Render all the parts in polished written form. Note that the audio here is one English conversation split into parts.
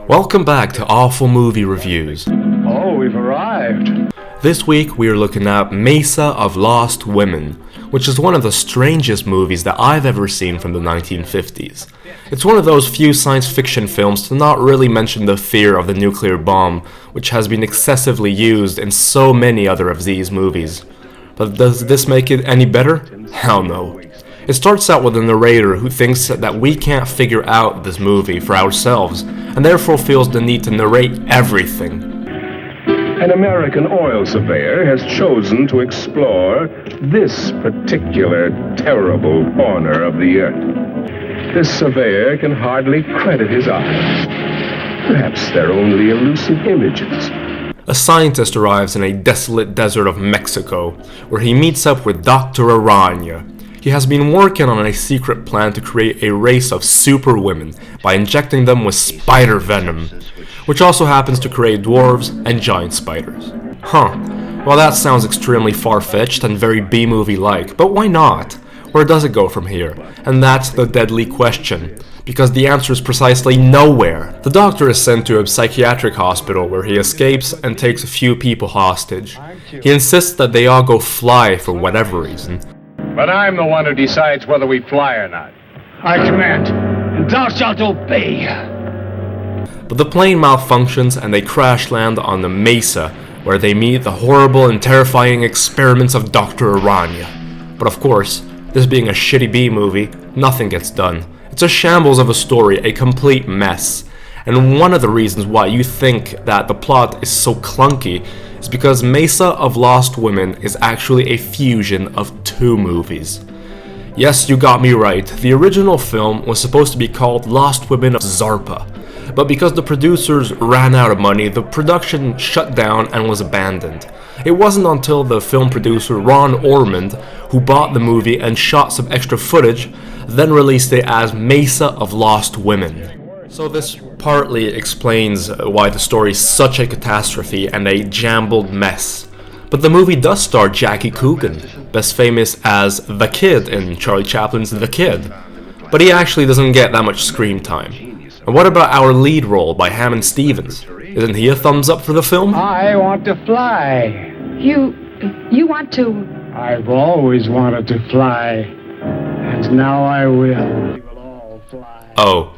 Welcome back to Awful Movie Reviews. Oh, we've arrived. This week we are looking at Mesa of Lost Women, which is one of the strangest movies that I've ever seen from the 1950s. It's one of those few science fiction films to not really mention the fear of the nuclear bomb, which has been excessively used in so many other of these movies. But does this make it any better? Hell no. It starts out with a narrator who thinks that we can't figure out this movie for ourselves, and therefore feels the need to narrate everything. An American oil surveyor has chosen to explore this particular terrible corner of the earth. This surveyor can hardly credit his eyes. Perhaps they're only elusive images. A scientist arrives in a desolate desert of Mexico, where he meets up with Dr. Aranya. He has been working on a secret plan to create a race of superwomen by injecting them with spider venom, which also happens to create dwarves and giant spiders. Well, that sounds extremely far-fetched and very B-movie-like, but why not? Where does it go from here? And that's the deadly question, because the answer is precisely nowhere. The doctor is sent to a psychiatric hospital where he escapes and takes a few people hostage. He insists that they all go fly for whatever reason. But I'm the one who decides whether we fly or not. I command, and thou shalt obey. But the plane malfunctions and they crash land on the Mesa, where they meet the horrible and terrifying experiments of Dr. Aranya. But of course, this being a shitty B-movie, nothing gets done. It's a shambles of a story, a complete mess. And one of the reasons why you think that the plot is so clunky is because Mesa of Lost Women is actually a fusion of two movies. Yes, you got me right, the original film was supposed to be called Lost Women of Zarpa, but because the producers ran out of money, the production shut down and was abandoned. It wasn't until the film producer Ron Ormond, who bought the movie and shot some extra footage, then released it as Mesa of Lost Women. So this partly explains why the story is such a catastrophe and a jumbled mess. But the movie does star Jackie Coogan, best famous as the Kid in Charlie Chaplin's The Kid. But he actually doesn't get that much screen time. And what about our lead role by Hammond Stevens? Isn't he a thumbs up for the film? I want to fly. You want to? I've always wanted to fly. And now I will. We will all fly. Oh.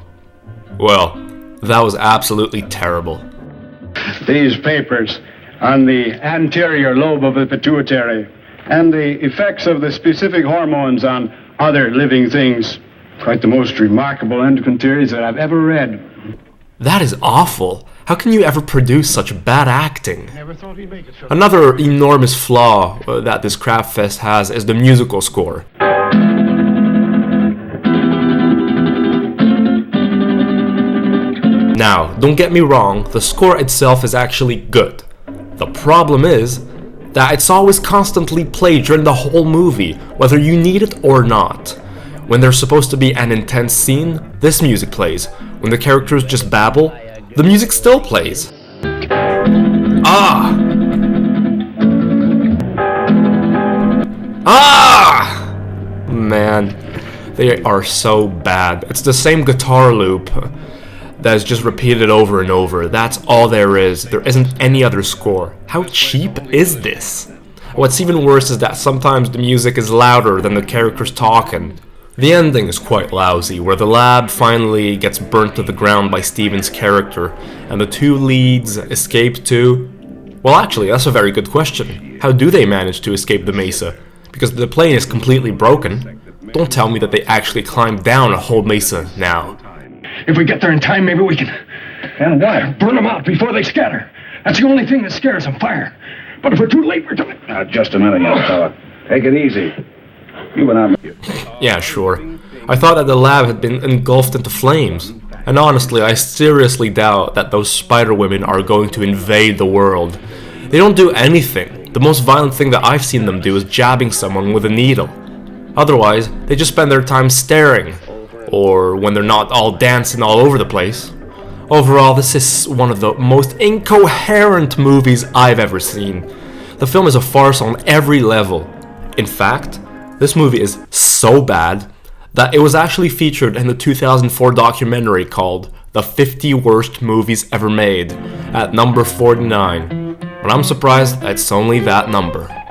Well, that was absolutely terrible. These papers on the anterior lobe of the pituitary and the effects of the specific hormones on other living things. Quite the most remarkable endocrine theories that I've ever read. That is awful. How can you ever produce such bad acting? Never thought he'd make it so. Another enormous flaw that this crap fest has is the musical score. Now, don't get me wrong, the score itself is actually good. The problem is that it's always constantly played during the whole movie, whether you need it or not. When there's supposed to be an intense scene, this music plays. When the characters just babble, the music still plays. Ah! Man, they are so bad. It's the same guitar loop that is just repeated over and over. That's all there is. There isn't any other score. How cheap is this? What's even worse is that sometimes the music is louder than the characters talking. The ending is quite lousy, where the lab finally gets burnt to the ground by Steven's character, and the two leads escape to... Well, actually, that's a very good question. How do they manage to escape the Mesa? Because the plane is completely broken. Don't tell me that they actually climbed down a whole Mesa now. If we get there in time, maybe we can... And what? Burn them out before they scatter. That's the only thing that scares them, fire. But if we're too late, we're done. Now, just a minute, young fella. Take it easy. You and I... Yeah, sure. I thought that the lab had been engulfed into flames. And honestly, I seriously doubt that those spider women are going to invade the world. They don't do anything. The most violent thing that I've seen them do is jabbing someone with a needle. Otherwise, they just spend their time staring. Or when they're not all dancing all over the place. Overall, this is one of the most incoherent movies I've ever seen. The film is a farce on every level. In fact, this movie is so bad that it was actually featured in the 2004 documentary called the 50 worst movies ever made, at number 49. But I'm surprised it's only that number.